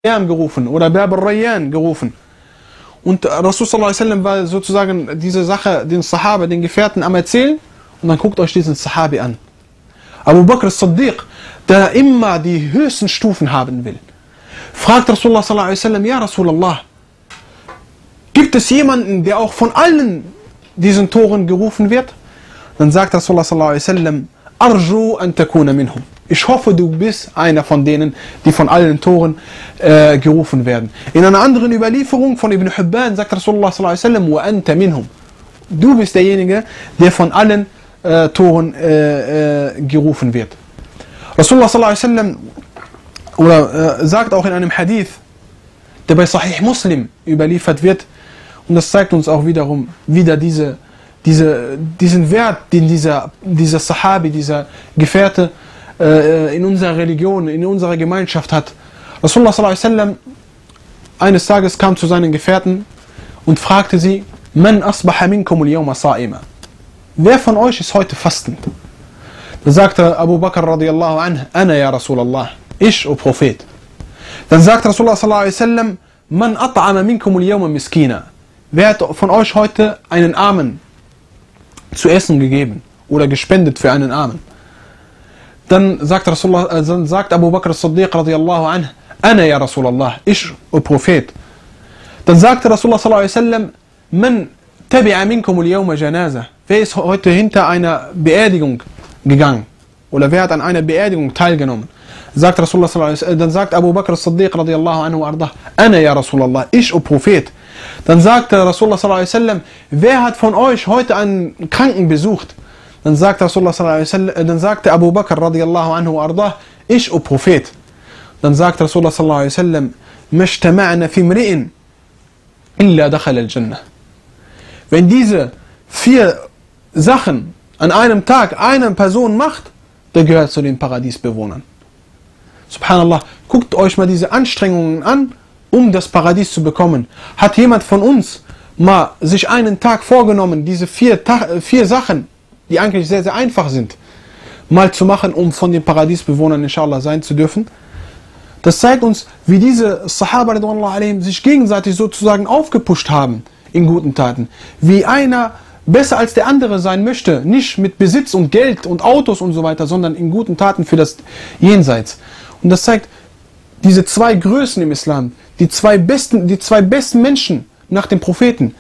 gerufen oder Bab al-Rayyan gerufen. Und Rasul sallallahu alaihi wasallam war sozusagen diese Sache den Sahaba, den Gefährten am Erzählen, und dann guckt euch diesen Sahabi an. Abu Bakr as-Siddiq, der immer die höchsten Stufen haben will, fragt Rasulullah sallallahu alaihi wasallam: Ja Rasulallah, gibt es jemanden, der auch von allen diesen Toren gerufen wird? Dann sagt Rasulullah sallallahu alaihi wasallam: Arju an takuna minhum. Ich hoffe, du bist einer von denen, die von allen Toren gerufen werden. In einer anderen Überlieferung von Ibn Hibban sagt Rasulullah sallallahu alaihi wasallam: Wa anta minhum. Du bist derjenige, der von allen Toren gerufen wird. Rasulullah sallallahu alaihi wasallam oder sagt auch in einem Hadith, der bei Sahih Muslim überliefert wird, und das zeigt uns auch wiederum wieder diesen Wert, den dieser Sahabi, dieser Gefährte in unserer Religion, in unserer Gemeinschaft hat. Rasulullah sallallahu alaihi wasallam eines Tages kam zu seinen Gefährten und fragte sie: Man asbaha minkum al-yawma sa'ima. Wer von euch ist heute fastend? Da sagte Abu Bakr radiyallahu anhu: Ana ya Rasulallah. Ich, o Prophet. Dann sagt Rasulullah sallallahu alaihi wasallam: Man at'ama minkum al-yawma miskina. Wer hat von euch heute einen Armen zu essen gegeben oder gespendet für einen Armen? Dann sagt Abu Bakr as-Siddiq radiyallahu anhu: Ana ya Rasulallah. Ich, o Prophet. Dann sagte Rasulullah sallallahu alaihi wasallam: Man tabi'a minkum al-yawma janaza. Wer ist heute hinter einer Beerdigung gegangen? Oder wer hat an einer Beerdigung teilgenommen? Sagt Rasulullah sallallahu alaihi wasallam. Dann sagt Abu Bakr as-Siddiq radiyallahu anhu ardah: Ana ya Rasulallah. Ich, o Prophet. Dann sagte Rasulullah sallallahu alaihi wasallam: Wer hat von euch heute einen Kranken besucht? Dann sagt Rasulullah sallallahu alaihi wasallam, dann sagte Abu Bakr radiyallahu anhu ardah: Ich, o Prophet. Dann sagt Rasulullah sallallahu alaihi wasallam: Mashtama'na fi imri'in illa dakhala al-Jannah. Wenn diese 4 Sachen an einem Tag eine Person macht, der gehört zu den Paradiesbewohnern. Subhanallah, guckt euch mal diese Anstrengungen an, um das Paradies zu bekommen. Hat jemand von uns mal sich einen Tag vorgenommen, diese 4 Sachen, die eigentlich sehr, sehr einfach sind, mal zu machen, um von den Paradiesbewohnern inshallah sein zu dürfen? Das zeigt uns, wie diese Sahaba radhiyallahu anhum sich gegenseitig sozusagen aufgepusht haben in guten Taten. Wie einer besser als der andere sein möchte, nicht mit Besitz und Geld und Autos und so weiter, sondern in guten Taten für das Jenseits. Und das zeigt diese 2 Größen im Islam, die zwei besten Menschen nach dem Propheten,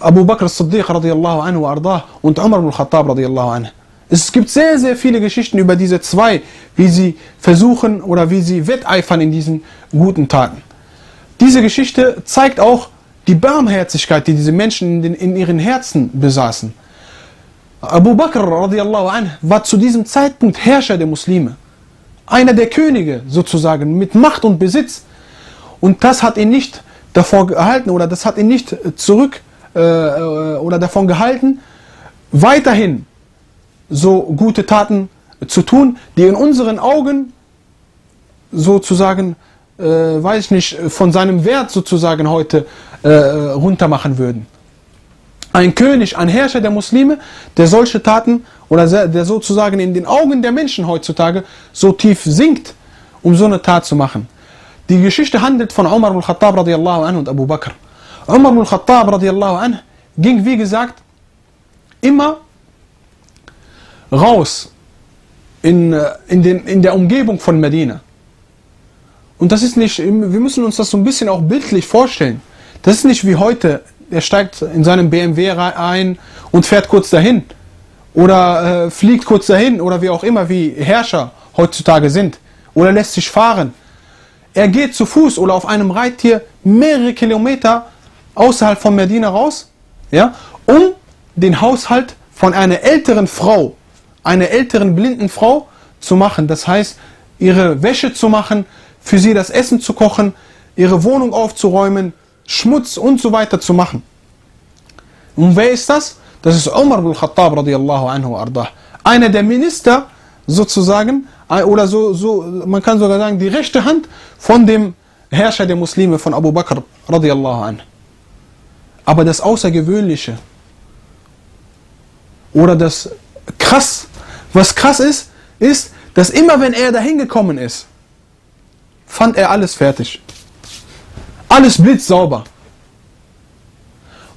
Abu Bakr as-Siddiq radiyallahu anhu ardah und Umar ibn al-Khattab radiyallahu anhu. Es gibt sehr, sehr viele Geschichten über diese 2, wie sie versuchen oder wie sie wetteifern in diesen guten Taten. Diese Geschichte zeigt auch die Barmherzigkeit, die diese Menschen in ihren Herzen besaßen. Abu Bakr radiyallahu anhu war zu diesem Zeitpunkt Herrscher der Muslime. Einer der Könige sozusagen, mit Macht und Besitz. Und das hat ihn nicht davor gehalten oder das hat ihn nicht oder davon gehalten, weiterhin so gute Taten zu tun, die in unseren Augen sozusagen, weiß ich nicht, von seinem Wert sozusagen heute runtermachen würden. Ein König, ein Herrscher der Muslime, der solche Taten oder der sozusagen in den Augen der Menschen heutzutage so tief sinkt, um so eine Tat zu machen. Die Geschichte handelt von Umar ibn al-Khattab radiyallahu anhu und Abu Bakr. Umar ibn al-Khattab radiyallahu anhu ging, wie gesagt, immer raus in der Umgebung von Medina. Und das ist nicht, wir müssen uns das so ein bisschen auch bildlich vorstellen. Das ist nicht wie heute, er steigt in seinem BMW ein und fährt kurz dahin. Oder fliegt kurz dahin, oder wie auch immer, wie Herrscher heutzutage sind. Oder lässt sich fahren. Er geht zu Fuß oder auf einem Reittier mehrere Kilometer außerhalb von Medina raus, ja, um den Haushalt von einer älteren Frau, einer älteren blinden Frau zu machen. Das heißt, ihre Wäsche zu machen, für sie das Essen zu kochen, ihre Wohnung aufzuräumen, Schmutz und so weiter zu machen. Und wer ist das? Das ist Umar ibn al-Khattab radiyallahu anhu ardah. Einer der Minister sozusagen, oder man kann sogar sagen, die rechte Hand von dem Herrscher der Muslime, von Abu Bakr radiyallahu anhu. Aber das Außergewöhnliche oder das was krass ist, dass immer wenn er dahin gekommen ist, fand er alles fertig. Alles blitzsauber.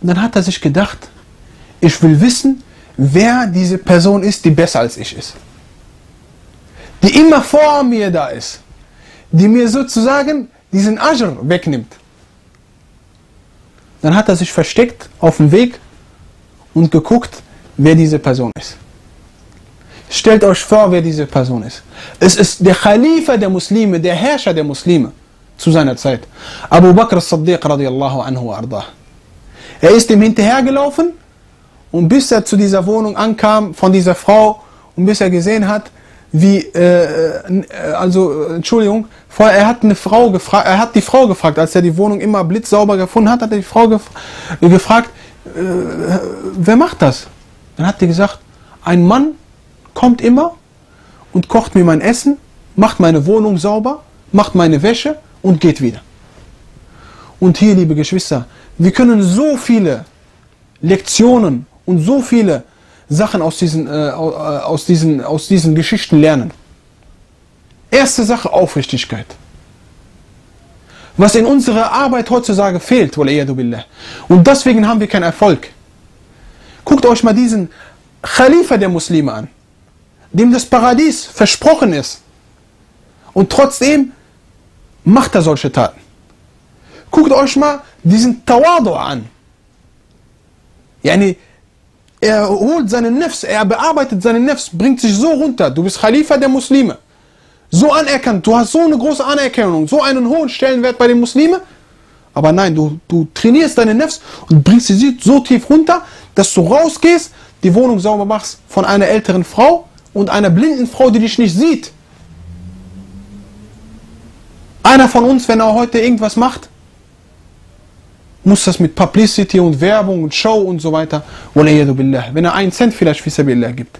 Und dann hat er sich gedacht, ich will wissen, wer diese Person ist, die besser als ich ist. Die immer vor mir da ist. Die mir sozusagen diesen Ajr wegnimmt. Dann hat er sich versteckt auf dem Weg und geguckt, wer diese Person ist. Stellt euch vor, wer diese Person ist. Es ist der Khalifa der Muslime, der Herrscher der Muslime zu seiner Zeit. Abu Bakr as-Siddiq radiallahu anhu wa ardah. Er ist ihm hinterhergelaufen und bis er zu dieser Wohnung ankam von dieser Frau und bis er gesehen hat, wie, Entschuldigung, er hat die Frau gefragt, als er die Wohnung immer blitzsauber gefunden hat, hat er die Frau gefragt, wer macht das? Dann hat die gesagt, ein Mann kommt immer und kocht mir mein Essen, macht meine Wohnung sauber, macht meine Wäsche und geht wieder. Und hier, liebe Geschwister, wir können so viele Lektionen und so viele Sachen aus diesen Geschichten lernen. Erste Sache, Aufrichtigkeit. Was in unserer Arbeit heutzutage fehlt, waliyadu billah. Und deswegen haben wir keinen Erfolg. Guckt euch mal diesen Khalifa der Muslime an, dem das Paradies versprochen ist. Und trotzdem macht er solche Taten. Guckt euch mal diesen Tawadu an. Yani, er holt seinen Nefs, er bearbeitet seinen Nefs, bringt sich so runter. Du bist Khalifa der Muslime. So anerkannt, du hast so eine große Anerkennung, so einen hohen Stellenwert bei den Muslimen. Aber nein, du trainierst deine Nefs und bringst sie so tief runter, dass du rausgehst, die Wohnung sauber machst von einer älteren Frau und einer blinden Frau, die dich nicht sieht. Einer von uns, wenn er heute irgendwas macht, muss das mit Publicity und Werbung und Show und so weiter, wenn er 1 Cent vielleicht fisabilillah gibt.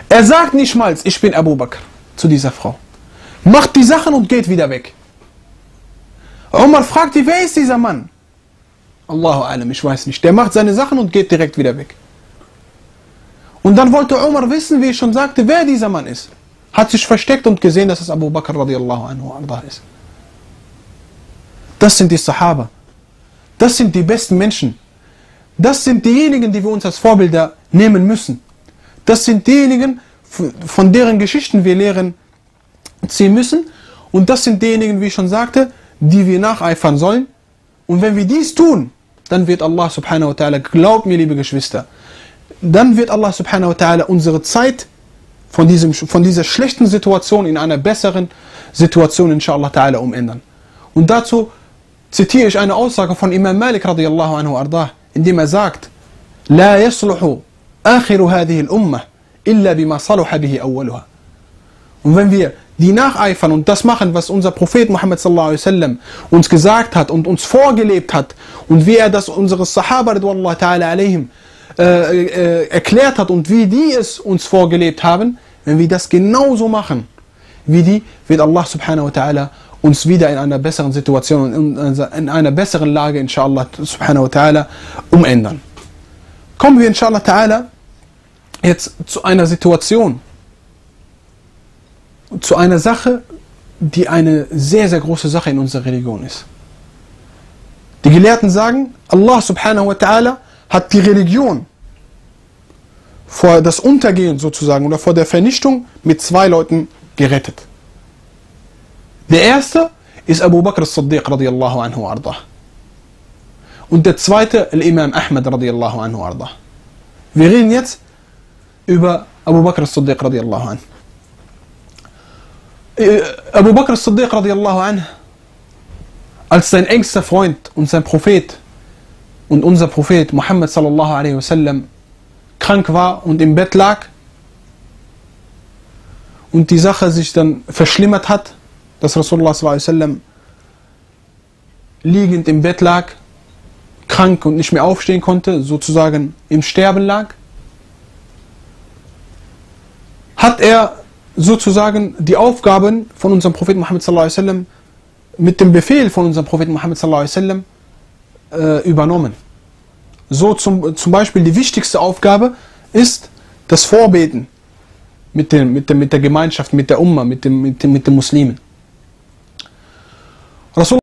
Er sagt nicht mal, ich bin Abu Bakr zu dieser Frau. Macht die Sachen und geht wieder weg. Umar fragt die, wer ist dieser Mann? Allahu alam, ich weiß nicht. Der macht seine Sachen und geht direkt wieder weg. Und dann wollte Umar wissen, wie ich schon sagte, wer dieser Mann ist. Hat sich versteckt und gesehen, dass es Abu Bakr radiallahu anhu ist. Das sind die Sahaba. Das sind die besten Menschen. Das sind diejenigen, die wir uns als Vorbilder nehmen müssen. Das sind diejenigen, von deren Geschichten wir Lehren ziehen müssen. Und das sind diejenigen, wie ich schon sagte, die wir nacheifern sollen. Und wenn wir dies tun, dann wird Allah subhanahu wa ta'ala, glaubt mir, liebe Geschwister, dann wird Allah subhanahu wa ta'ala unsere Zeit von dieser schlechten Situation in einer besseren Situation inshallah ta'ala umändern. Und dazu zitiere ich eine Aussage von Imam Malik radiallahu anhu ardah, indem er sagt, لا يصلح آخر هذه الأمة إلا بما صلح به أولها. Und wenn wir die nacheifern und das machen, was unser Prophet Muhammad sallallahu alaihi wasallam uns gesagt hat und uns vorgelebt hat und wie er das unsere Sahaba radiyallahu ta'ala alaihim erklärt hat und wie die es uns vorgelebt haben, wenn wir das genauso machen wie die, wird Allah subhanahu wa ta'ala uns wieder in einer besseren Situation und in einer besseren Lage inshallah subhanahu wa ta'ala umändern. Kommen wir inshallah ta'ala jetzt zu einer Situation, zu einer Sache, die eine sehr, sehr große Sache in unserer Religion ist. Die Gelehrten sagen, Allah subhanahu wa ta'ala hat die Religion vor das Untergehen sozusagen oder vor der Vernichtung mit 2 Leuten gerettet. Der erste ist Abu Bakr as-Siddiq radiallahu anhu ardah. Und der zweite, Imam Ahmad radiallahu anhu ardah. Wir reden jetzt über Abu Bakr as-Siddiq radiallahu anhu. Abu Bakr as-Siddiq radiallahu anhu, als sein engster Freund und sein Prophet und unser Prophet Muhammad sallallahu alaihi wasallam krank war und im Bett lag und die Sache sich dann verschlimmert hat, dass Rasulullah sallallahu alaihi wasallam liegend im Bett lag, krank und nicht mehr aufstehen konnte, sozusagen im Sterben lag, hat er sozusagen die Aufgaben von unserem Propheten Muhammad sallallahu alaihi wasallam mit dem Befehl von unserem Propheten Muhammad sallallahu alaihi wasallam übernommen. So zum Beispiel die wichtigste Aufgabe ist das Vorbeten mit der Gemeinschaft, mit der Umma, mit den Muslimen. Rasul